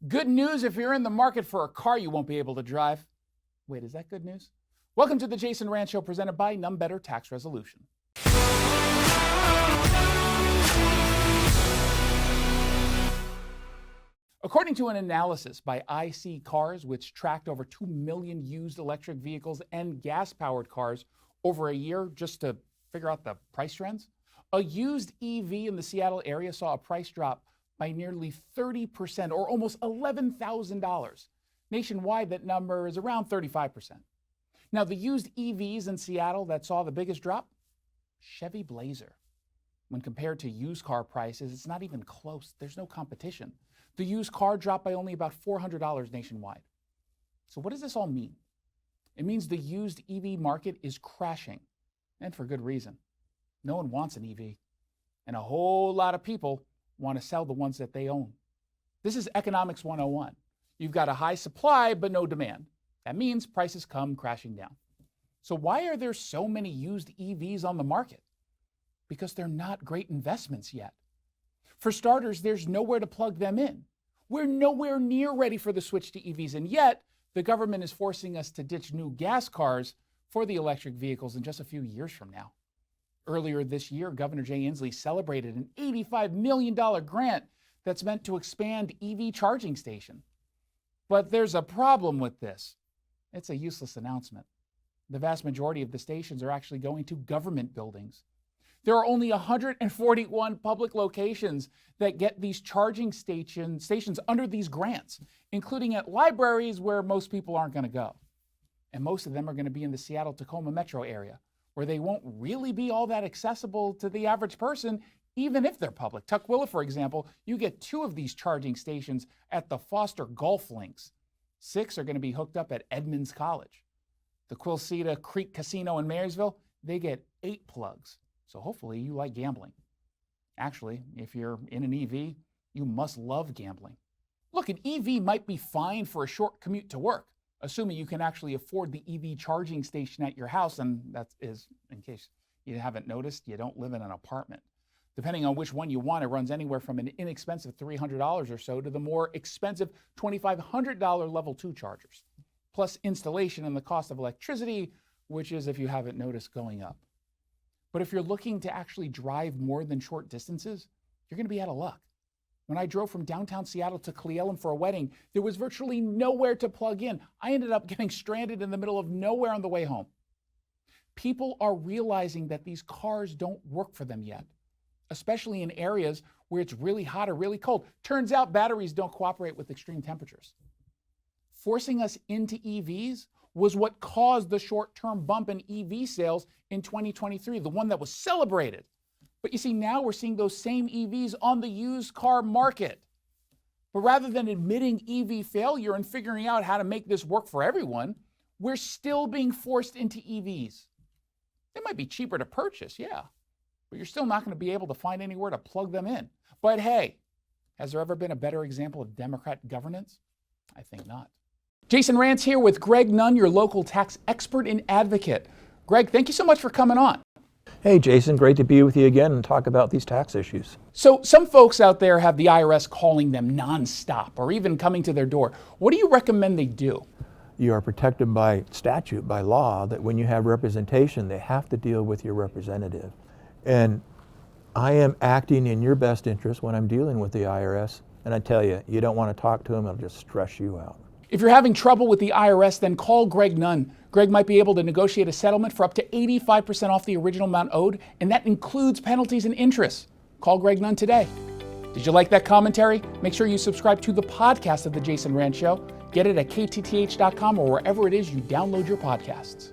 Good news if you're in the market for a car you won't be able to drive. Wait, is that good news? Welcome to the Jason Rand Show, presented by None Better Tax Resolution. According to an analysis by IC Cars, which tracked over 2 million used electric vehicles and gas-powered cars over a year just to figure out the price trends, a used EV in the Seattle area saw a price drop by nearly 30%, or almost $11,000. Nationwide, that number is around 35%. Now, the used EVs in Seattle that saw the biggest drop? Chevy Blazer. When compared to used car prices, it's not even close. There's no competition. The used car dropped by only about $400 nationwide. So what does this all mean? It means the used EV market is crashing, and for good reason. No one wants an EV, and a whole lot of people want to sell the ones that they own. This is Economics 101. You've got a high supply, but no demand. That means prices come crashing down. So why are there so many used EVs on the market? Because they're not great investments yet. For starters, there's nowhere to plug them in. We're nowhere near ready for the switch to EVs, and yet the government is forcing us to ditch new gas cars for the electric vehicles in just a few years from now. Earlier this year, Governor Jay Inslee celebrated an $85 million grant that's meant to expand EV charging station. But there's a problem with this. It's a useless announcement. The vast majority of the stations are actually going to government buildings. There are only 141 public locations that get these charging stations under these grants, including at libraries where most people aren't going to go. And most of them are going to be in the Seattle-Tacoma metro area, where they won't really be all that accessible to the average person, even if they're public. Tukwila, for example, you get 2 of these charging stations at the Foster Golf Links. 6 are going to be hooked up at Edmonds College. The Quilceda Creek Casino in Marysville, they get 8 plugs. So hopefully you like gambling. Actually, if you're in an EV, you must love gambling. Look, an EV might be fine for a short commute to work, assuming you can actually afford the EV charging station at your house, and that is, in case you haven't noticed, you don't live in an apartment. Depending on which one you want, it runs anywhere from an inexpensive $300 or so to the more expensive $2,500 level 2 chargers, plus installation and the cost of electricity, which is, if you haven't noticed, going up. But if you're looking to actually drive more than short distances, you're going to be out of luck. When I drove from downtown Seattle to Cle Elum for a wedding, there was virtually nowhere to plug in. I ended up getting stranded in the middle of nowhere on the way home. People are realizing that these cars don't work for them yet, especially in areas where it's really hot or really cold. Turns out batteries don't cooperate with extreme temperatures. Forcing us into EVs was what caused the short-term bump in EV sales in 2023, the one that was celebrated. But you see, now we're seeing those same EVs on the used car market. But rather than admitting EV failure and figuring out how to make this work for everyone, we're still being forced into EVs. They might be cheaper to purchase, yeah, but you're still not going to be able to find anywhere to plug them in. But hey, has there ever been a better example of Democrat governance? I think not. Jason Rand's here with Greg Nunn, your local tax expert and advocate. Greg, thank you so much for coming on. Hey, Jason, great to be with you again and talk about these tax issues. So some folks out there have the IRS calling them nonstop or even coming to their door. What do you recommend they do? You are protected by statute, by law, that when you have representation, they have to deal with your representative. And I am acting in your best interest when I'm dealing with the IRS. And I tell you, you don't want to talk to them, it'll just stress you out. If you're having trouble with the IRS, then call Greg Nunn. Greg might be able to negotiate a settlement for up to 85% off the original amount owed, and that includes penalties and interest. Call Greg Nunn today. Did you like that commentary? Make sure you subscribe to the podcast of The Jason Rand Show. Get it at ktth.com or wherever it is you download your podcasts.